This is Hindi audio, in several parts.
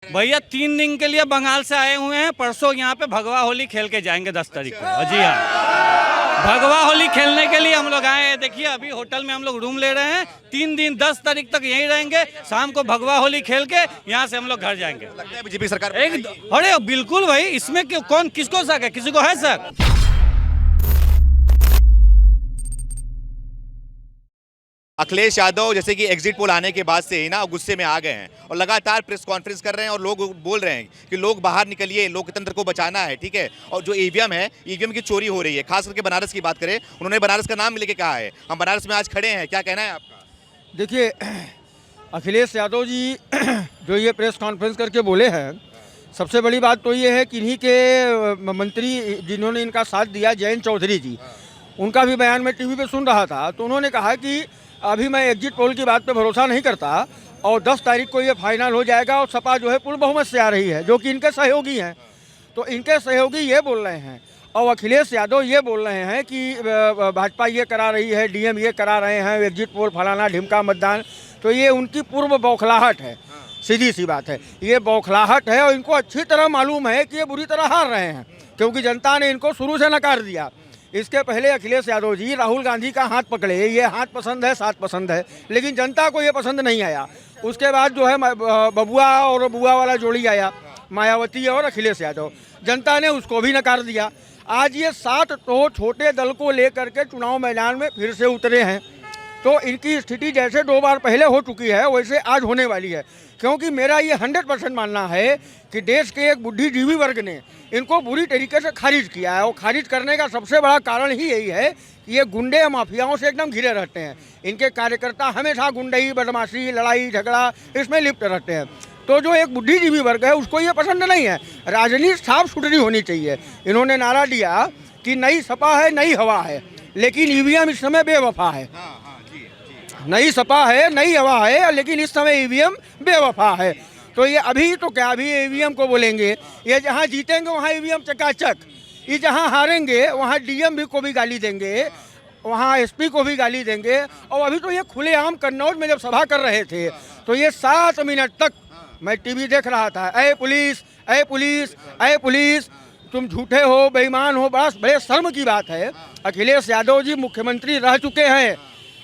भैया 3 दिन के लिए बंगाल से आए हुए हैं, परसों यहाँ पे भगवा होली खेल के जाएंगे 10 तारीख को। जी हाँ, भगवा होली खेलने के लिए हम लोग आए हैं। देखिए अभी होटल में हम लोग रूम ले रहे हैं, 3 दिन 10 तारीख तक यहीं रहेंगे। शाम को भगवा होली खेल के यहाँ से हम लोग घर जाएंगे। लगता है बीजेपी सरकार एक अरे बिल्कुल भाई, इसमें कौन किसको शक है, किसी को है शक? अखिलेश यादव जैसे कि एग्जिट पोल आने के बाद से ही ना गुस्से में आ गए हैं और लगातार प्रेस कॉन्फ्रेंस कर रहे हैं और लोग बोल रहे हैं कि लोग बाहर निकलिए, लोकतंत्र को बचाना है, ठीक है। और जो ईवीएम है, ईवीएम की चोरी हो रही है। खास करके बनारस की बात करें, उन्होंने बनारस का नाम लेके कहा है। हम बनारस में आज खड़े हैं, क्या कहना है आपका? देखिए, अखिलेश यादव जी जो ये प्रेस कॉन्फ्रेंस करके बोले हैं, सबसे बड़ी बात तो ये है कि इन्हीं के मंत्री जिन्होंने इनका साथ दिया, जयंत चौधरी जी, उनका भी बयान मैं टीवी पे सुन रहा था, तो उन्होंने कहा कि अभी मैं एग्जिट पोल की बात पे भरोसा नहीं करता और 10 तारीख को ये फाइनल हो जाएगा और सपा जो है पूर्ण बहुमत से आ रही है, जो कि इनके सहयोगी हैं। तो इनके सहयोगी ये बोल रहे हैं और अखिलेश यादव ये बोल रहे हैं कि भाजपा ये करा रही है, डीएम ये करा रहे हैं, एग्जिट पोल फलाना ढिमका मतदान। तो ये उनकी पूर्व बौखलाहट है, सीधी सी बात है, ये बौखलाहट है। और इनको अच्छी तरह मालूम है कि ये बुरी तरह हार रहे हैं, क्योंकि जनता ने इनको शुरू से नकार दिया। इसके पहले अखिलेश यादव जी राहुल गांधी का हाथ पकड़े, ये हाथ पसंद है, साथ पसंद है, लेकिन जनता को ये पसंद नहीं आया। उसके बाद जो है बबुआ और बुआ वाला जोड़ी आया, मायावती और अखिलेश यादव, जनता ने उसको भी नकार दिया। आज ये 7 तो छोटे दल को लेकर के चुनाव मैदान में फिर से उतरे हैं। तो इनकी स्थिति जैसे 2 बार पहले हो चुकी है, वैसे आज होने वाली है। क्योंकि मेरा ये 100% मानना है कि देश के एक बुद्धिजीवी वर्ग ने इनको बुरी तरीके से खारिज किया है। और खारिज करने का सबसे बड़ा कारण ही यही है कि ये गुंडे माफियाओं से एकदम घिरे रहते हैं। इनके कार्यकर्ता हमेशा गुंडई, बदमाशी, लड़ाई झगड़ा इसमें लिप्त रहते हैं। तो जो एक बुद्धिजीवी वर्ग है उसको ये पसंद नहीं है। राजनीति साफ सुथरी होनी चाहिए। इन्होंने नारा दिया कि नई सपा है, नई हवा है, लेकिन ईवीएम इस समय बेवफा है। नई सपा है, नई हवा है, लेकिन इस समय ईवीएम बेवफा है। तो ये अभी तो क्या, अभी ईवीएम को बोलेंगे, ये जहाँ जीतेंगे वहाँ ईवीएम चकाचक, ये जहाँ हारेंगे वहाँ डीएम भी को भी गाली देंगे, वहाँ एसपी को भी गाली देंगे। और अभी तो ये खुलेआम कन्नौज में जब सभा कर रहे थे तो ये 7 मिनट तक मैं टीवी देख रहा था, ऐ पुलिस, ऐ पुलिस, ऐ पुलिस, तुम झूठे हो, बेईमान हो। बड़े शर्म की बात है। अखिलेश यादव जी मुख्यमंत्री रह चुके हैं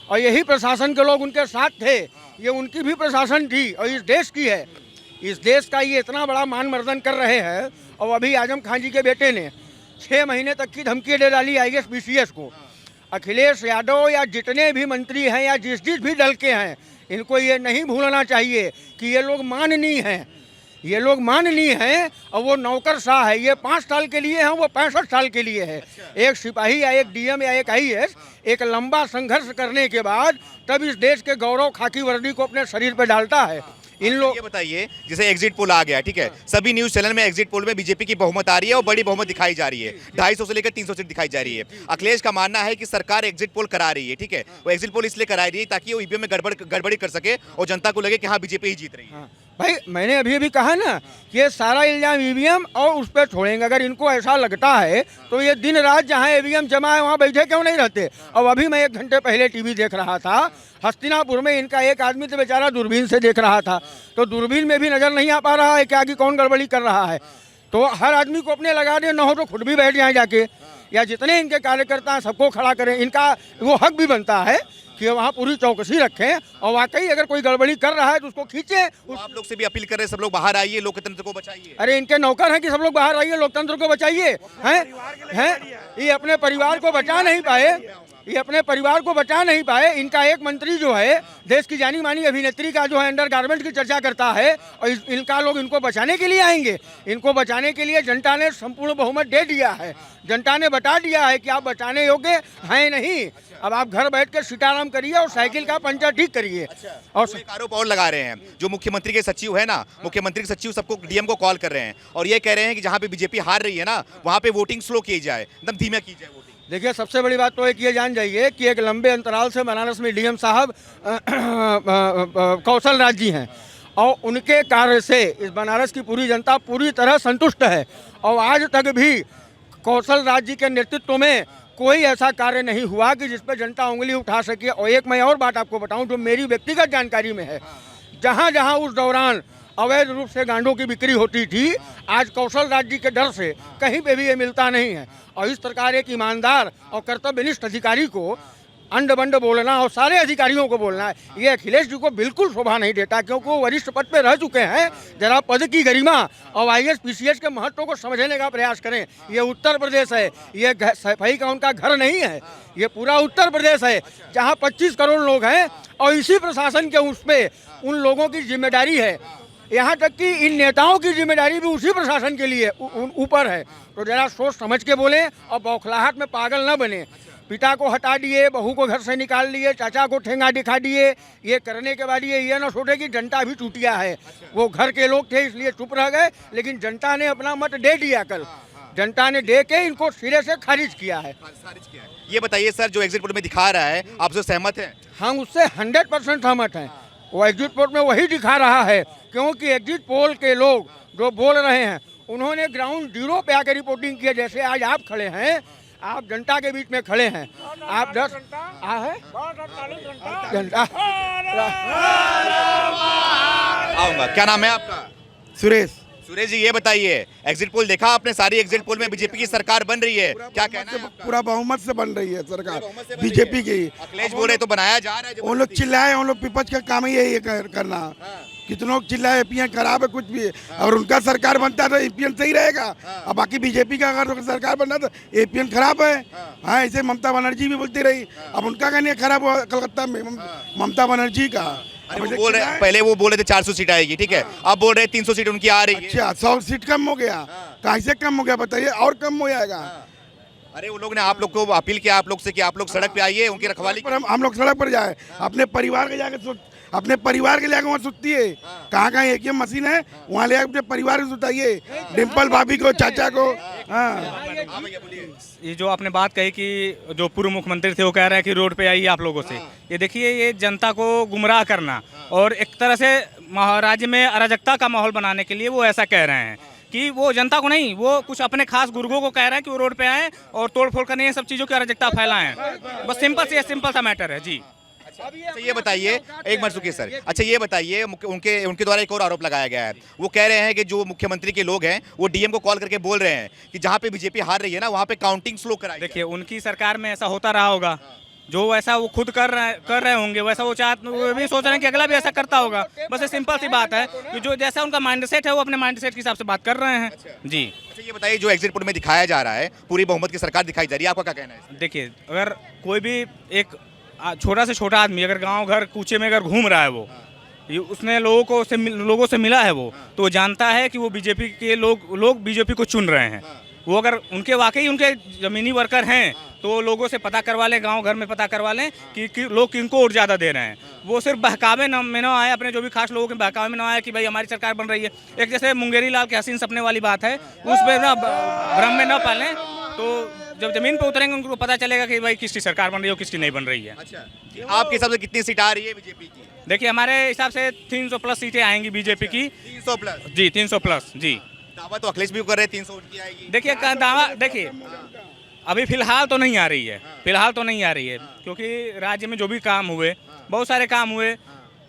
और यही प्रशासन के लोग उनके साथ थे, ये उनकी भी प्रशासन थी और इस देश की है। इस देश का ये इतना बड़ा मान मर्दन कर रहे हैं। और अभी आजम खान जी के बेटे ने 6 महीने तक की धमकी दे डाली IAS BCS को। अखिलेश यादव या जितने भी मंत्री हैं या जिस भी दल के हैं, इनको ये नहीं भूलना चाहिए कि ये लोग माननीय हैं, ये लोग माननीय हैं और वो नौकरशाह है। ये 5 साल के लिए हैं, वो 65 साल के लिए है। एक सिपाही या एक डीएम या एक IAS एक लंबा संघर्ष करने के बाद तब इस देश के गौरव खाकी वर्दी को अपने शरीर पर डालता है। इन लोग ये बताइए, जैसे एग्जिट पोल आ गया, ठीक है, सभी न्यूज चैनल में एग्जिट पोल में बीजेपी की बहुमत आ रही है और बड़ी बहुमत दिखाई जा रही है, 250 से लेकर 300 सीट दिखाई जा रही है। अखिलेश का मानना है कि सरकार एग्जिट पोल करा रही है, ठीक है, वो एग्जिट पोल इसलिए करा रही है ताकि वो ईवीएम में गड़बड़ी कर सके और जनता को लगे कि हाँ बीजेपी ही जीत रही है। भाई मैंने अभी कहा ना कि ये सारा इल्जाम ईवीएम और उस पर छोड़ेंगे। अगर इनको ऐसा लगता है तो ये दिन रात जहाँ ईवीएम जमा है वहाँ बैठे क्यों नहीं रहते। और अभी मैं 1 घंटे पहले टीवी देख रहा था, हस्तिनापुर में इनका एक आदमी तो बेचारा दूरबीन से देख रहा था, तो दूरबीन में भी नजर नहीं आ पा रहा है कि आगे कौन गड़बड़ी कर रहा है। तो हर आदमी को अपने लगा दे, न हो तो खुद भी बैठ जाए जाके, या जितने इनके कार्यकर्ता हैं सबको खड़ा करें। इनका वो हक भी बनता है कि वहाँ पूरी चौकसी रखें और वाकई अगर कोई गड़बड़ी कर रहा है तो उसको खींचे। आप लोग से भी अपील कर रहे हैं, सब लोग बाहर आइए, लोकतंत्र को बचाइए। अरे इनके नौकर हैं कि सब लोग बाहर आइए, लोकतंत्र को बचाइए। हैं ये अपने परिवार को बचा नहीं पाए, ये अपने परिवार को बचा नहीं पाए। इनका एक मंत्री जो है देश की जानी मानी अभिनेत्री का जो है अंडरगारमेंट की चर्चा करता है और इनका लोग इनको बचाने के लिए आएंगे। इनको बचाने के लिए जनता ने संपूर्ण बहुमत दे दिया है। जनता ने बता दिया है कि आप बचाने योग्य हैं नहीं। अब आप घर बैठ कर सीताराम करिए और साइकिल का पंचर ठीक करिए। और एक आरोप और लगा रहे हैं, जो मुख्यमंत्री के सचिव है ना, मुख्यमंत्री के सचिव सबको डीएम को कॉल कर रहे हैं और ये कह रहे हैं कि जहाँ पे बीजेपी हार रही है ना, वहाँ पे वोटिंग स्लो की जाए, एकदम धीमा की जाए वोटिंग। देखिए, सबसे बड़ी बात तो एक ये जान जाइए कि एक लंबे अंतराल से बनारस में डीएम साहब कौशल राज जी हैं और उनके कार्य से इस बनारस की पूरी जनता पूरी तरह संतुष्ट है। और आज तक भी कौशल राज जी के नेतृत्व में कोई ऐसा कार्य नहीं हुआ कि जिस पर जनता उंगली उठा सके। और एक मैं और बात आपको बताऊं जो मेरी व्यक्तिगत जानकारी में है, जहां जहां उस दौरान अवैध रूप से गांडों की बिक्री होती थी, आज कौशल राज जी के डर से कहीं पे भी ये मिलता नहीं है। और इस प्रकार एक ईमानदार और कर्तव्यनिष्ठ अधिकारी को अंड बंड बोलना और सारे अधिकारियों को बोलना है, ये अखिलेश जी को बिल्कुल शोभा नहीं देता, क्योंकि वो वरिष्ठ पद पे रह चुके हैं। जरा पद की गरिमा और IAS PCS के महत्व को समझने का प्रयास करें। ये उत्तर प्रदेश है, ये सफाई का उनका घर नहीं है, ये पूरा उत्तर प्रदेश है जहाँ 25 करोड़ लोग हैं और इसी प्रशासन के उस पर उन लोगों की जिम्मेदारी है। यहाँ तक कि इन नेताओं की जिम्मेदारी भी उसी प्रशासन के लिए ऊपर है। तो जरा सोच समझ के बोले और बौखलाहट में पागल न बने। पिता को हटा दिए, बहू को घर से निकाल लिए, चाचा को ठेंगा दिखा दिए, ये करने के बाद ये न सोचे कि जनता भी टूटिया है। वो घर के लोग थे इसलिए चुप रह गए, लेकिन जनता ने अपना मत दे दिया। कल जनता ने दे के इनको सिरे से खारिज किया है। ये बताइए सर, जो एग्जिट पोल में दिखा रहा है, आप उससे सहमत हैं? हम उससे 100% सहमत हैं। वो एग्जिट पोल में वही दिखा रहा है, क्योंकि एग्जिट पोल के लोग जो बोल रहे हैं उन्होंने ग्राउंड जीरो पे आकर रिपोर्टिंग की है। जैसे आज आप खड़े हैं, आप जनता के बीच में खड़े हैं, आप 10 घंटा आऊंगा। क्या नाम है आपका? सुरेश। सुरेश जी, ये बताइए, एग्जिट पोल देखा आपने? सारी एग्जिट पोल में बीजेपी की सरकार बन रही है, क्या कहना है आपका? पूरा बहुमत से बन रही है सरकार बीजेपी की। अखिलेश बोले तो बनाया जा रहा है। वो लोग चिल्लाए, वो लोग विपक्ष का काम ही है करना। कितने लोग चिल्लाए एपीएन खराब है, कुछ भी है, और उनका सरकार बनता तो एपीएन सही रहेगा। अब बाकी बीजेपी का अगर सरकार बनना तो एपीएन खराब है। हाँ, ऐसे ममता बनर्जी भी बोलती रही, अब उनका का नहीं खराब हुआ कलकत्ता में ममता बनर्जी का। वो बोल रहे, पहले वो बोले थे 400 सीट आएगी, ठीक है, अब बोल रहे 300 सीट उनकी आ रही है। अच्छा, 100 सीट कम हो गया, कहाँ से कम हो गया बताइए, और कम हो जाएगा। अरे वो लोग ने आप लोग को अपील किया, आप लोग से कि आप लोग सड़क पे आइए, उनकी रखवाली पर हम लोग सड़क पर जाए, अपने परिवार के जाके अपने परिवार के लेकर वहाँ सुतती है। कहाँ कहाँ ATM मशीन है, वहाँ ले अपने परिवार को सुताइए, डिम्पल भाभी को, चाचा को। हाँ, ये जो आपने बात कही कि जो पूर्व मुख्यमंत्री थे वो कह रहे हैं कि रोड पे आइए आप लोगों से, ये देखिए, ये जनता को गुमराह करना और एक तरह से राज्य में अराजकता का माहौल बनाने के लिए वो ऐसा कह रहे हैं कि वो जनता को नहीं, वो कुछ अपने खास गुर्गों को कह रहे हैं कि वो रोड पे आए और तोड़फोड़ करने, सब चीज़ों की अराजकता फैलाएं। बस सिंपल सा मैटर है जी। अच्छा ये बताइए, एक मिनट रुकिए सर। अच्छा ये बताइए, उनके द्वारा एक और आरोप लगाया गया है। वो कह रहे हैं कि जो मुख्यमंत्री के लोग हैं वो डीएम को कॉल करके बोल रहे हैं कि जहां पे बीजेपी हार रही है ना, वहां पे काउंटिंग स्लो कराई। देखिए, उनकी सरकार में ऐसा होता रहा होगा, जो ऐसा वो खुद कर रहे होंगे वैसा वो भी सोच रहे हैं कि अगला भी ऐसा करता होगा। बस ये सिंपल सी बात है कि जो जैसा उनका माइंडसेट है वो अपने माइंडसेट के हिसाब से बात कर रहे हैं जी। अच्छा ये बताइए, जो एग्जिट पोल में दिखाया जा रहा है पूरी बहुमत की सरकार दिखाई जा रही है, आपका क्या कहना है? देखिए, अगर कोई भी एक छोटा से छोटा आदमी अगर गांव घर कूचे में अगर घूम रहा है, वो उसने लोगों से मिला है, वो तो वो जानता है कि वो बीजेपी के लोग बीजेपी को चुन रहे हैं। वो अगर उनके वाकई उनके ज़मीनी वर्कर हैं तो लोगों से पता करवा लें, गांव घर में पता करवा लें कि लोग किनको वोट ज़्यादा दे रहे हैं। वो सिर्फ बहकावे में ना आए, अपने जो भी खास लोगों के बहकावे में ना आए कि भाई हमारी सरकार बन रही है। एक जैसे मुंगेरी लाल के हसीन सपने वाली बात है, उस पर ना भ्रम में ना पालें, तो जब जमीन पर उतरेंगे उनको पता चलेगा कि भाई किसकी सरकार बन रही है और किसकी नहीं बन रही है। अच्छा, आपके हिसाब से कितनी सीट आ रही है बीजेपी की? देखिए, हमारे हिसाब से 300 प्लस सीटें आएंगी बीजेपी की। 300 प्लस? जी, 300 प्लस जी। दावा तो अखिलेश भी कर रहे हैं 300 उनकी आएगी। देखिए, दावा देखिए अभी फिलहाल तो नहीं आ रही है, क्योंकि राज्य में जो भी काम हुए, बहुत सारे काम हुए,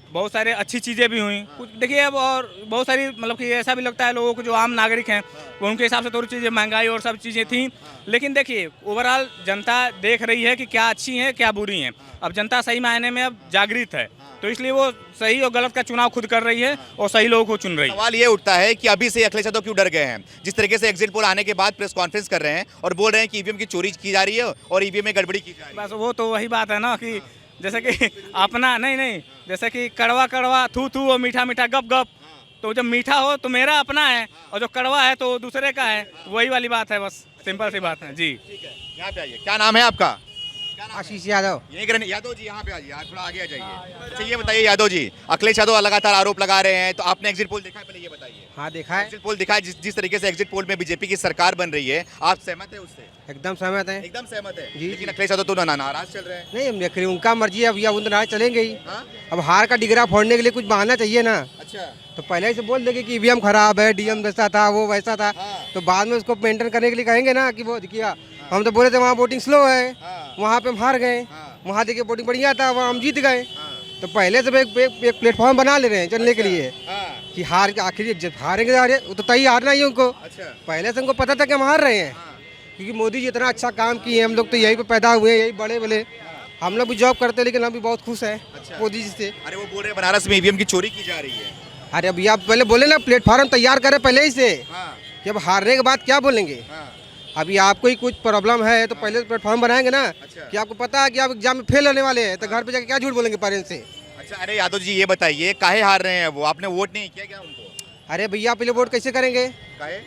बहुत सारे अच्छी चीज़ें भी हुई कुछ। देखिए, अब और बहुत सारी मतलब कि ऐसा भी लगता है लोगों को जो आम नागरिक हैं उनके हिसाब से थोड़ी चीज़ें महंगाई और सब चीज़ें थी, लेकिन देखिए ओवरऑल जनता देख रही है कि क्या अच्छी हैं क्या बुरी हैं। अब जनता सही मायने में अब जागृत है, तो इसलिए वो सही और गलत का चुनाव खुद कर रही है और सही लोगों को चुन रही है। सवाल ये उठता है कि अभी से अखिलेश यादव क्यों डर गए हैं? जिस तरीके से एग्जिट पोल आने के बाद प्रेस कॉन्फ्रेंस कर रहे हैं और बोल रहे हैं कि ईवीएम की चोरी की जा रही है और ईवीएम में गड़बड़ी की जा रही है। बस वो तो वही बात है ना कि जैसे कि अपना नहीं, जैसे कि कड़वा कड़वा थू थू और मीठा मीठा गप गप, तो जब मीठा हो तो मेरा अपना है और जो कड़वा है तो दूसरे का है, वही वाली बात है। बस सिंपल सी बात है जी। ठीक है, यहाँ पे आइए। क्या नाम है आपका? आशीष यादव। यही करें यादव जी, यहाँ पे आइए, आप थोड़ा आगे आ जाइए। अच्छा ये बताइए यादव जी, अखिलेश यादव लगातार आरोप लगा रहे हैं, तो आपने एग्जिट पोल देखा है? पहले ये बताइए। हाँ देखा है, एग्जिट पोल दिखा है, जिस तरीके से एग्जिट पोल में बीजेपी की सरकार बन रही है, आप सहमत है उससे? एकदम सहमत है। एकदम सहमत है जी। लेकिन अखिलेश यादव तो नाराज चल रहे हैं। नहीं, हम देख रहे हैं उनका मर्जी है, अब उन नाराज चलेंगे ही। हाँ? अब हार का डिगरा फोड़ने के लिए कुछ बहाना चाहिए ना। अच्छा, तो पहले ही से बोल देंगे कि ईवीएम खराब है, डीएम वैसा था, वो वैसा था। हाँ। तो बाद में उसको मेंटेन करने के लिए कहेंगे ना कि वो देखिए हम तो बोले थे वहाँ वोटिंग स्लो है, वहाँ पे हम हार गए, वहाँ देखिए वोटिंग बढ़िया था, वहाँ हम जीत गए। तो पहले से एक प्लेटफॉर्म बना ले रहे हैं चलने के लिए। कि हार के आखिर जब हारेंगे वो तो तय हारना ही है उनको। अच्छा। पहले से उनको पता था कि हम हार रहे हैं, क्योंकि मोदी जी इतना अच्छा काम किए, हम लोग तो यहीं पे पैदा हुए, यही बड़े बड़े, हम लोग भी जॉब करते हैं, लेकिन हम भी बहुत खुश हैं मोदी जी से। अरे वो बोल रहे हैं बनारस में ईवीएम की चोरी की जा रही है। अरे अभी आप पहले बोले ना प्लेटफार्म तैयार करें पहले ही से, हाँ। कि अब हारने के बाद क्या बोलेंगे। हाँ। अभी आपको ही कुछ प्रॉब्लम है तो पहले प्लेटफॉर्म बनाएंगे ना, अच्छा। कि आपको पता है कि आप एग्जाम में फेल होने वाले हैं, तो घर पे जाके क्या झूठ बोलेंगे पेरेंट्स से। अच्छा, अरे यादव जी ये बताइए काहे हार रहे हैं वो, आपने वोट नहीं किया क्या उनको? अरे भैया पहले वोट कैसे करेंगे, काहे?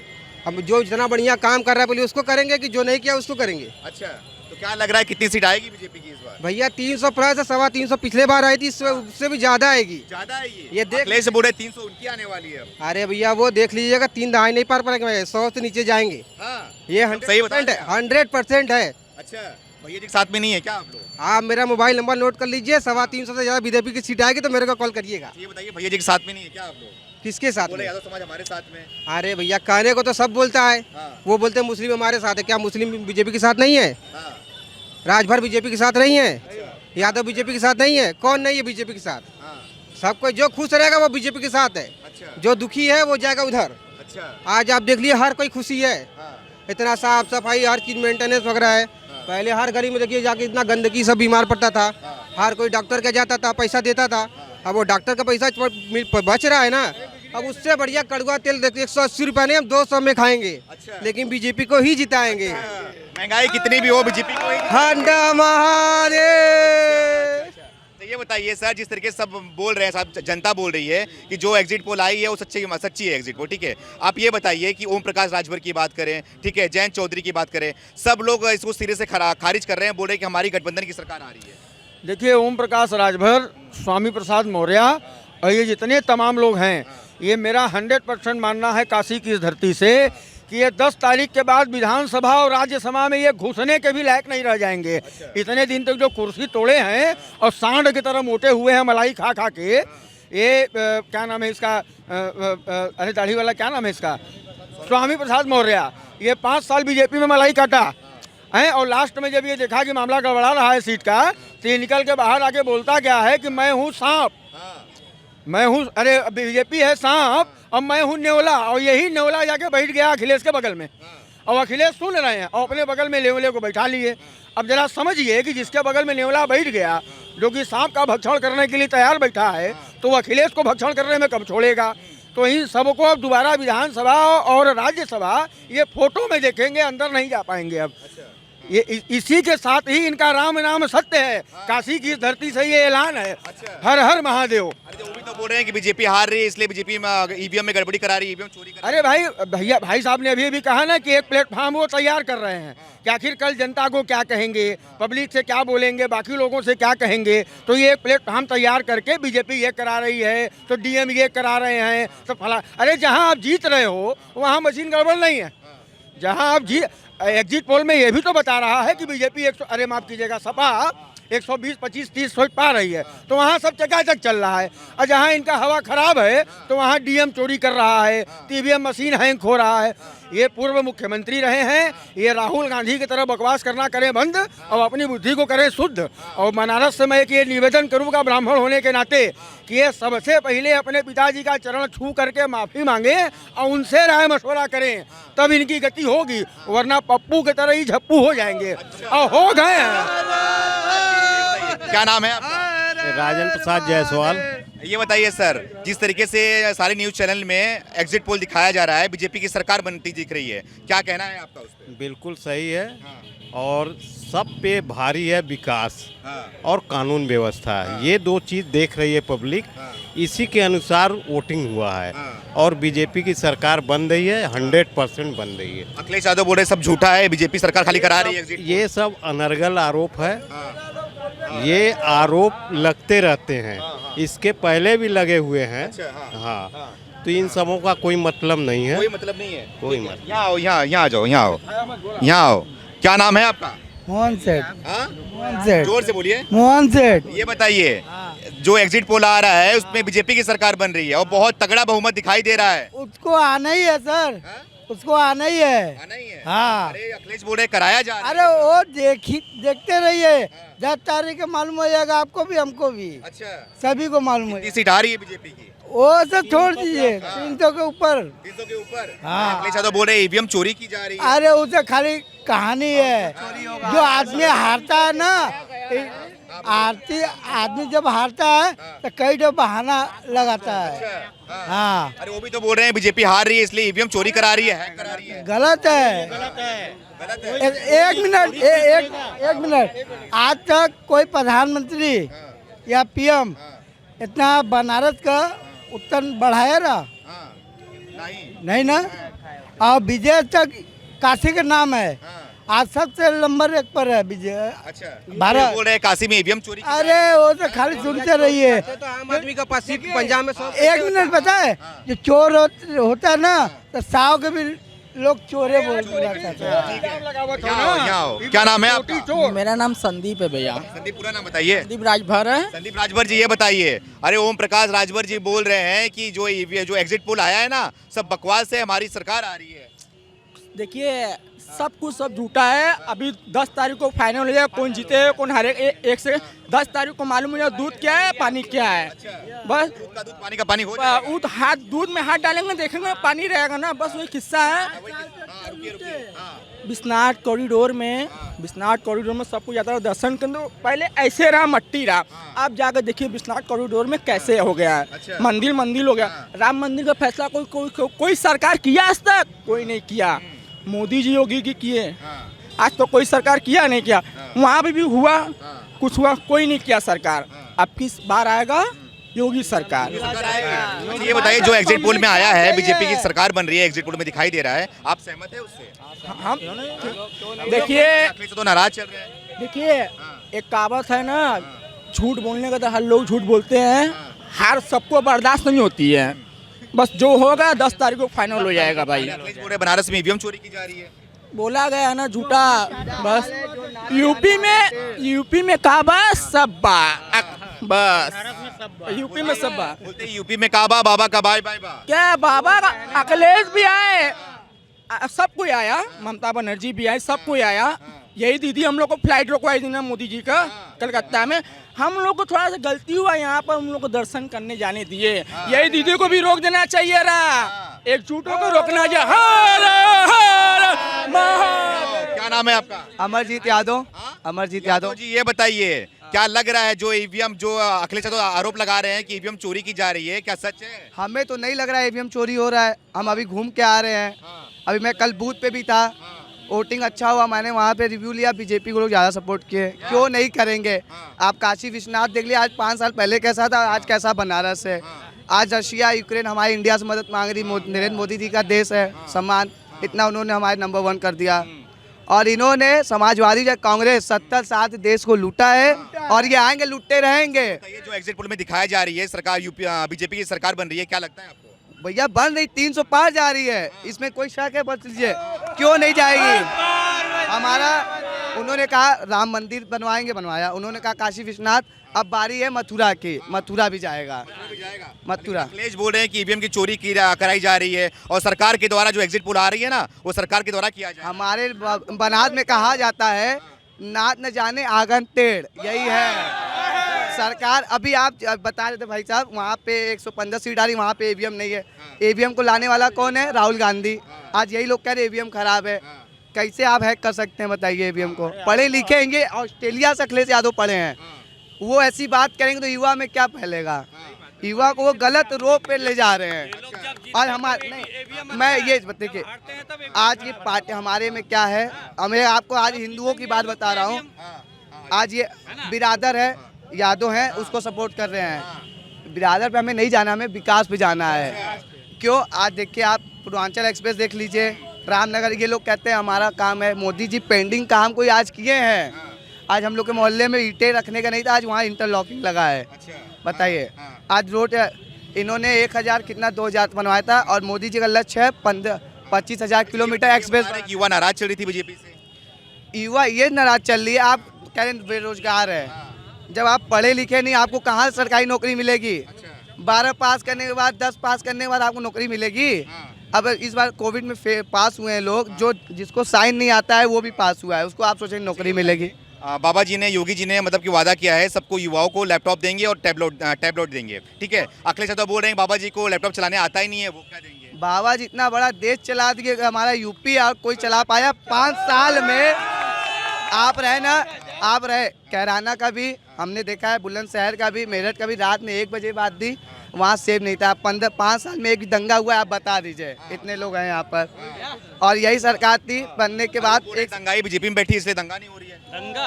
हम जो जितना बढ़िया काम कर रहा है पहले उसको करेंगे, कि जो नहीं किया उसको करेंगे। अच्छा, तो क्या लग रहा है कितनी सीट आएगी बीजेपी की इस बार? भैया 300 प्लस है, 325 पिछले बार आई थी, उससे भी ज्यादा आएगी। ज्यादा है ये देख- अखिलेश बोल रहे 300 उनकी आने वाली है अब। अरे भैया वो देख लीजिएगा, 3 दहाई नहीं पार पड़ेंगे, 100 से नीचे जाएंगे। हाँ। ये सही बता 100% रहे है, हैं। 100% है। अच्छा, भैया जी के साथ में नहीं है क्या आप लोग? आप मेरा मोबाइल नंबर नोट कर लीजिए, 325 से ज्यादा बीजेपी की सीट आएगी तो मेरे को कॉल करिएगा। ये बताइए भैया जी के साथ में नहीं है क्या आप लोग? किसके साथ बोले में? यादव समाज हमारे साथ में। अरे भैया कहने को तो सब बोलता है, हाँ। वो बोलते हैं मुस्लिम हमारे साथ है, क्या मुस्लिम बीजेपी के साथ नहीं है? हाँ। राजभर बीजेपी के साथ नहीं है, यादव बीजेपी के साथ नहीं है, कौन नहीं है बीजेपी के साथ? हाँ। सब कोई जो खुश रहेगा वो बीजेपी के साथ है, अच्छा। जो दुखी है वो जाएगा उधर। अच्छा। आज आप देख लिए हर कोई खुशी है, हाँ। इतना साफ सफाई हर चीज मेंटेनेंस वगैरह है। पहले हर गली में देखिए जाके इतना गंदगी सब बीमार पड़ता था, हर कोई डॉक्टर के जाता था, पैसा देता था। अब वो डॉक्टर का पैसा बच रहा है ना, अब उससे बढ़िया कड़वा तेल देखिए 180 रुपये नहीं, हम 200 में खाएंगे। अच्छा। लेकिन बीजेपी को ही जिताएंगे। महंगाई कितनी भी हो बीजेपी को ही। हंडा महादेव। तो ये बताइए सर, जिस तरीके से सब बोल रहे हैं, सब जनता बोल रही है कि जो एग्जिट पोल आई है वो सच्ची है एग्जिट पोल, ठीक है। आप ये बताइए कि ओम प्रकाश राजभर की बात करें, ठीक है, जयंत चौधरी की बात करें, सब लोग इसको सिरे से खारिज कर रहे हैं, बोल रहे हैं कि हमारी गठबंधन की सरकार आ रही है। देखिए, ओम प्रकाश राजभर, स्वामी प्रसाद मौर्य और ये जितने तमाम लोग हैं, ये मेरा 100% मानना है काशी की इस धरती से कि ये 10 तारीख के बाद विधानसभा और राज्यसभा में ये घुसने के भी लायक नहीं रह जाएंगे। इतने दिन तक जो कुर्सी तोड़े हैं और सांड की तरह मोटे हुए हैं मलाई खा खा के, ये क्या नाम है इसका, अरे दाढ़ी वाला क्या नाम है इसका, स्वामी प्रसाद मौर्य, ये 5 साल बीजेपी में मलाई काटा है, और लास्ट में जब ये देखा कि मामला गड़बड़ा रहा है सीट का, तो ये निकल के बाहर आके बोलता क्या है कि मैं हूँ सांप, मैं हूँ, अरे बीजेपी है सांप और मैं हूँ नेवला, और यही नेवला जाके बैठ गया अखिलेश के बगल में, और अखिलेश सुन रहे हैं और अपने बगल में नेवले को बैठा लिए। अब जरा समझिए कि जिसके बगल में नेवला बैठ गया, जो कि सांप का भक्षण करने के लिए तैयार बैठा है, तो वो अखिलेश को भक्षण करने में कब छोड़ेगा। तो इन सबको अब दोबारा विधानसभा और राज्यसभा ये फोटो में देखेंगे, अंदर नहीं जा पाएंगे। अब ये इसी के साथ ही इनका राम नाम सत्य है, काशी की धरती से ये ऐलान है, हर हर महादेव। अरे वो भी तो बोल रहे हैं कि बीजेपी हार रही है इसलिए बीजेपी में ईवीएम में गड़बड़ी करा रही है, ईवीएम चोरी कर रही है। अरे भाई साहब ने अभी भी कहा ना कि एक प्लेटफॉर्म वो तैयार कर रहे हैं कि आखिर कल जनता को क्या कहेंगे, पब्लिक से क्या बोलेंगे, बाकी लोगों से क्या कहेंगे। तो ये एक प्लेटफॉर्म तैयार करके बीजेपी ये करा रही है, तो डीएम ये करा रहे हैं, तो फला। अरे जहाँ आप जीत रहे हो वहाँ मशीन गड़बड़ नहीं है। जहाँ आप एग्जिट पोल में ये भी तो बता रहा है कि बीजेपी अरे माफ कीजिएगा, सपा 120, 25, 30 सीट पा रही है, तो वहाँ सब चकाचक चल रहा है। और जहाँ इनका हवा खराब है तो वहाँ डीएम चोरी कर रहा है, ईवीएम मशीन हैंग हो रहा है। ये पूर्व मुख्यमंत्री रहे हैं, ये राहुल गांधी की तरह बकवास करना करें बंद और अपनी बुद्धि को करें शुद्ध। और बनारस से मैं एक ये निवेदन करूँगा ब्राह्मण होने के नाते कि ये सबसे पहले अपने पिताजी का चरण छू करके माफ़ी मांगे और उनसे राय मशवरा करें, तब इनकी गति होगी, वरना पप्पू की तरह ही झप्पू हो जाएंगे और हो गए हैं। क्या नाम है आपका? राजन प्रसाद जायसवाल। ये बताइए सर, जिस तरीके से सारे न्यूज चैनल में एग्जिट पोल दिखाया जा रहा है, बीजेपी की सरकार बनती दिख रही है, क्या कहना है आपका उस पर? बिल्कुल सही है, और सब पे भारी है विकास और कानून व्यवस्था। ये 2 चीज़ देख रही है पब्लिक, इसी के अनुसार वोटिंग हुआ है और बीजेपी की सरकार बन रही है, 100% बन रही है। अखिलेश यादव बोल रहे सब झूठा है, बीजेपी सरकार खाली करा रही है एग्जिट। ये सब अनर्गल आरोप है, ये आरोप लगते रहते हैं, इसके पहले भी लगे हुए हैं। हाँ, तो इन सबों का कोई मतलब नहीं है, कोई मतलब नहीं है, कोई मतलब। यहाँ आओ, यहाँ आ जाओ, यहाँ आओ, यहाँ आओ। क्या नाम है आपका? मोहन सेठ। मोहन सेठ। जोर से बोलिए। मोहन सेठ। ये बताइए, जो एग्जिट पोल आ रहा है उसमें बीजेपी की सरकार बन रही है और बहुत तगड़ा बहुमत दिखाई दे रहा है, उसको आना ही है सर, उसको आना ही है। आना ही है। हाँ। अरे अखिलेश बोल रहे कराया जा रहा है। अरे वो देखते रहिए, 10 तारीख को मालूम हो जाएगा आपको भी, हमको भी, अच्छा, सभी को मालूम हो कितनी सीट आ रही है बीजेपी की? वो सब छोड़ दीजिए 300 के ऊपर। 300 के ऊपर। हाँ। अखिलेश यादव बोल रहे हैं ईवीएम चोरी की जा रही है। अरे उसे खाली कहानी है। जो आदमी हारता है ना, आदमी जब हारता है तो कई दो बहाना लगाता है। हाँ, अरे वो भी तो बोल रहे हैं बीजेपी हार रही है इसलिए ईवीएम चोरी करा रही है, हैक करा रही है। गलत है। गलत है। एक मिनट, आज तक कोई प्रधानमंत्री या पीएम इतना बनारस का उत्तर बढ़ाया ना? नहीं ना। और विजय तक काशी का नाम है, आज सबसे नंबर 1 पर है विजय। अच्छा, भारत बोल रहे हैं काशी में ईवीएम चोरी की। अरे वो तो खाली सुनते रहिए। तो आम आदमी का पास सीट पंजाब में 100। एक मिनट पता है, जो चोर होता है ना तो 100 के भी लोग चोरे बोल जाते हैं। यहाँ आओ। क्या नाम है आपका? मेरा नाम संदीप है भैया। संदीप, पूरा नाम बताइए। संदीप राजभर है। संदीप राजभर जी, ये बताइए, अरे ओम प्रकाश राजभर जी बोल रहे हैं कि जो एग्जिट पोल आया है ना, सब बकवास है, हमारी सरकार आ रही है। देखिए सब कुछ सब झूठा है। अभी 10 तारीख को फाइनल हो जाएगा, कौन जीते कौन हारे। एक से 10 तारीख को मालूम हो जाएगा दूध क्या है पानी क्या है। बस दूध का दूध, पानी का पानी हो जाएगा। हाथ दूध में हाथ डालेंगे देखेंगे पानी रहेगा ना, बस वही किस्सा है। विश्वनाथ कॉरिडोर में सब कुछ जाता है दर्शन केंद्र। पहले ऐसे रहा, मट्टी रहा, आप जाकर देखिए विश्वनाथ कॉरिडोर में कैसे हो गया है। मंदिर हो गया। राम मंदिर का फैसला कोई सरकार किया आज तक? कोई नहीं किया। मोदी जी योगी की किए, आज तो कोई सरकार किया नहीं किया। वहाँ पे भी हुआ, कुछ हुआ, कोई नहीं किया सरकार। अब किस बार आएगा योगी सरकार। ये बताइए, जो एग्जिट पोल में आया है बीजेपी की सरकार बन रही है, एग्जिट पोल में दिखाई दे रहा है, आप सहमत है उससे? हम देखिए अखिलेश तो नाराज चल रहे हैं। देखिए एक कहावत है ना, झूठ बोलने का तो हर लोग झूठ बोलते हैं, हार सबको बर्दाश्त नहीं होती है। बस जो होगा 10 तारीख को फाइनल हो जाएगा भाई। अखिलेश बोल रहे हैं बनारस में ईवीएम चोरी की जा रही है। बोला गया ना झूठा। बस यूपी में काबा सब्बा, बस यूपी में सब्बा। बोलते हैं यूपी में काबा, बाबा का बाय बाय बा। क्या बाबा का अखिलेश भी आए, सब कोई आया, ममता बनर्जी भी आई, सब कोई आया। यही दीदी हम लोग को फ्लाइट रोकवाई थी ना मोदी जी का कलकत्ता में। हम लोग को थोड़ा सा गलती हुआ, यहाँ पर हम लोग को दर्शन करने जाने दिए। यही दीदी को भी रोक देना चाहिए रहा, एकजुटों को रोकना क्या नाम है आपका? अमरजीत यादव। अमरजीत यादव। जी, ये बताइए, क्या लग रहा है जो ईवीएम, जो अखिलेश यादव आरोप लगा रहे हैं कि ईवीएम चोरी की जा रही है, क्या सच है? हमें तो नहीं लग रहा है ईवीएम चोरी हो रहा है। हम अभी घूम के आ रहे हैं। अभी मैं कल बूथ पे भी था, वोटिंग अच्छा हुआ, मैंने वहाँ पे रिव्यू लिया। बीजेपी को लोग ज़्यादा सपोर्ट किए, क्यों नहीं करेंगे? आप काशी विश्वनाथ देख लिया, आज 5 साल पहले कैसा था, आज कैसा बनारस है। आज रशिया यूक्रेन हमारी इंडिया से मदद मांग रही। नरेंद्र मोदी जी का देश है, सम्मान इतना उन्होंने हमारे नंबर 1 कर दिया। और इन्होंने समाजवादी कांग्रेस 70 साल देश को लूटा है और ये आएंगे लूटते रहेंगे। ये जो एग्जिट पोल में दिखाया जा रही है सरकार, बीजेपी की सरकार बन रही है, क्या लगता है आपको? भैया बन रही 300 पार जा रही है, इसमें कोई शक है? बता दीजिए क्यों नहीं जाएगी? हमारा उन्होंने कहा राम मंदिर बनवाएंगे, बनवाया। उन्होंने कहा काशी विश्वनाथ, अब बारी है मथुरा की, मथुरा भी जाएगा। मथुरा। अखिलेश बोल रहे हैं कि ईवीएम की चोरी कराई जा रही है और सरकार के द्वारा जो एग्जिट पोल आ रही है ना, वो सरकार के द्वारा किया जाए। हमारे बनारस में कहा जाता है नाच न जाने आंगन टेढ़, यही है सरकार। अभी आप बता रहे थे भाई साहब, वहाँ पे 115 सीट आ रही, वहाँ पे ईवीएम नहीं है। ईवीएम को लाने वाला कौन है? राहुल गांधी। आज यही लोग कह रहे ईवीएम खराब है। कैसे आप हैक कर सकते हैं बताइए ईवीएम को? पढ़े लिखे हैं, ऑस्ट्रेलिया से अखिलेश यादव पढ़े हैं, वो ऐसी बात करेंगे तो युवा में क्या फैलेगा? युवा को वो गलत रोड पे ले जा रहे हैं। और हमारे नहीं, मैं ये देखिए आज की पार्टी हमारे में क्या है, हमें आपको आज हिंदुओं की बात बता रहा हूँ। आज ये बिरादर है, यादव हैं, उसको सपोर्ट कर रहे हैं। बिरादर पे हमें नहीं जाना, हमें विकास पे जाना है। क्यों? आज देखिए आप पूर्वांचल एक्सप्रेस देख लीजिए, रामनगर, ये लोग कहते हैं हमारा काम है। मोदी जी पेंडिंग काम कोई आज किए हैं? आज हम लोग के मोहल्ले में ईंटें रखने का नहीं था, आज वहाँ इंटरलॉकिंग लगा है। बताइए, आज रोड इन्होंने 1000 कितना 2000 बनवाया था और मोदी जी का लक्ष्य है 25,000 किलोमीटर एक्सप्रेस। युवा नाराज चल रही थी बीजेपी से। युवा ये नाराज चल रही है, आप कह रहे बेरोजगार है। जब आप पढ़े लिखे नहीं, आपको कहाँ सरकारी नौकरी मिलेगी? 12 पास करने के बाद, 10 पास करने के बाद आपको नौकरी मिलेगी? अब इस बार कोविड में पास हुए हैं लोग, जो जिसको साइन नहीं आता है वो भी पास हुआ है, उसको आप सोचेंगे नौकरी मिलेगी? बाबा जी ने, योगी जी ने मतलब कि वादा किया है सबको, युवाओं को लैपटॉप देंगे और टैबलेट देंगे, ठीक है। अखिलेश यादव बोल रहे हैं बाबा जी को लैपटॉप चलाने आता ही नहीं है, वो क्या देंगे? बाबा जी इतना बड़ा देश चला दिए, हमारा यूपी और कोई चला पाया 5 साल में? आप रहे कैराना का भी हमने देखा है, बुलंदशहर का भी, मेरठ का भी, रात में 1 बजे बाद दी, वहाँ सेब नहीं था। 5 साल में एक भी दंगा हुआ है, आप बता दीजिए। इतने लोग हैं यहाँ पर, और यही सरकार थी बनने के बाद। एक दंगाई बीजेपी में बैठी इसलिए दंगा नहीं हो रही है।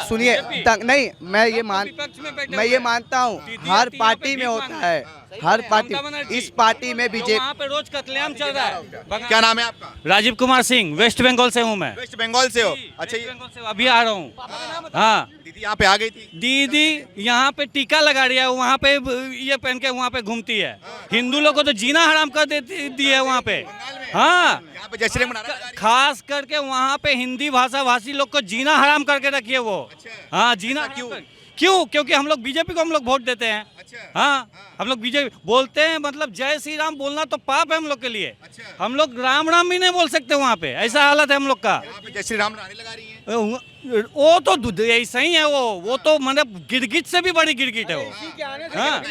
सुनिए, नहीं, मैं ये मानता हूँ हर पार्टी में होता है, हर पार्टी, इस पार्टी में बीजेपी। वहाँ पे रोज कत्लेआम चल रहा है। क्या नाम है आपका? राजीव कुमार सिंह, वेस्ट बंगाल से हूँ मैं। वेस्ट बंगाल से हो? अच्छा, वेस्ट बंगाल से अभी आ रहा हूँ। हाँ, दीदी यहाँ पे आ गई थी। दीदी यहाँ पे टीका लगा रही है, वहाँ पे ये पहन के वहाँ पे घूमती है। हिंदू लोग को तो जीना हराम कर देती दी है वहाँ पे। हाँ, यहाँ पे जय श्री राम नारा लगा रही है। खास करके वहाँ पे हिंदी भाषा भाषी लोग को जीना हराम करके रखी है वो। हाँ, जीना क्यों? क्योंकि हम लोग बीजेपी को हम लोग वोट देते हैं। हाँ, हम लोग बीजेपी बोलते हैं, मतलब जय श्री राम बोलना तो पाप है हम लोग के लिए। हम लोग राम राम भी नहीं बोल सकते वहाँ पे, ऐसा हालत है हम लोग का। यहाँ पे जय श्री राम नारे लगा रही है। वो तो ऐसा ही है, वो तो मतलब गिरगिट से भी बड़ी गिरगिट है वो। हाँ,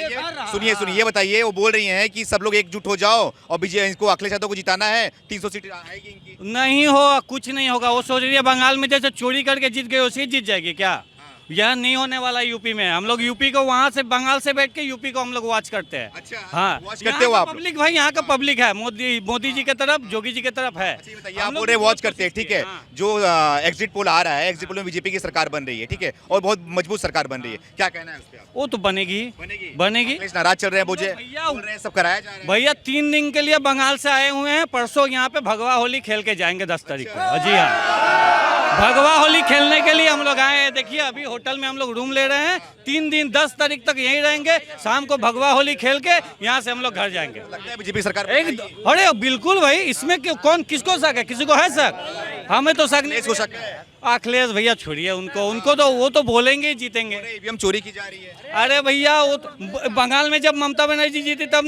सुनिए ये बताइए, वो बोल रही हैं कि सब लोग एकजुट हो जाओ और बीजेपी इनको अखिलेश यादव को जिताना है, 300 सीट आएगी इनकी। नहीं हो, कुछ नहीं होगा। वो सोच रही है बंगाल में जैसे चोरी करके जीत गए वैसे ही जीत जाएगी क्या? यह नहीं होने वाला यूपी में। हम लोग यूपी को वहाँ से, बंगाल से बैठ के यूपी को हम लोग वॉच करते हैं। अच्छा, हाँ, वॉच करते हो आप? पब्लिक भाई, यहाँ का पब्लिक है, मोदी जी की तरफ, योगी जी की तरफ है। आप बोल रहे वॉच करते हैं, ठीक है। जो एग्जिट पोल आ रहा है, एग्जिट पोल में बीजेपी की सरकार बन रही है, ठीक है, और बहुत मजबूत सरकार बन रही है, क्या कहना है उस पर? वो तो बनेगी। अखिलेश नाराज चल रहे हैं, मुझे बोल रहे हैं सब कराया जा रहा है। भैया 3 दिन के लिए बंगाल से आए हुए हैं, परसों यहाँ पे भगवा होली खेल के जाएंगे 10 तारीख को। जी हाँ, भगवा होली खेलने के लिए हम लोग आए हैं। देखिए अभी होटल में हम लोग रूम ले रहे हैं, 3 दिन 10 तारीख तक यहीं रहेंगे। शाम को भगवा होली खेल के यहाँ से हम लोग घर जाएंगे। लगता है बीजेपी सरकार अरे बिल्कुल भाई, इसमें कौन किसको शक है? किसी को है शक? हमें तो शक नहीं। को शक है। अखिलेश भैया छोड़िए उनको तो वो तो बोलेंगे ही जीतेंगे। ईवीएम चोरी की जा रही है। अरे भैया वो तो बंगाल में जब ममता बनर्जी जीती तब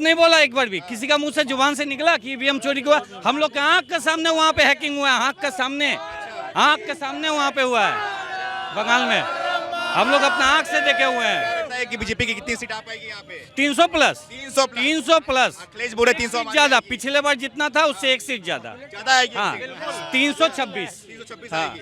नहीं बोला एक बार भी, किसी का मुंह से जुबान से निकला कि ईवीएम चोरी हुआ? हम लोग के आंख के सामने वहाँ पे हैकिंग हुआ है, आंख के सामने वहाँ पे हुआ है बंगाल में। हम लोग अपना आंख से देखे हुए हैं। कि बीजेपी की कितनी सीट आ पाएगी यहाँ पे? 300 प्लस। 300 प्लस। अखिलेश बोले 300 ज्यादा, पिछले बार जितना था उससे 1 सीट ज्यादा। ज्यादा है। हाँ, 326। आएगी।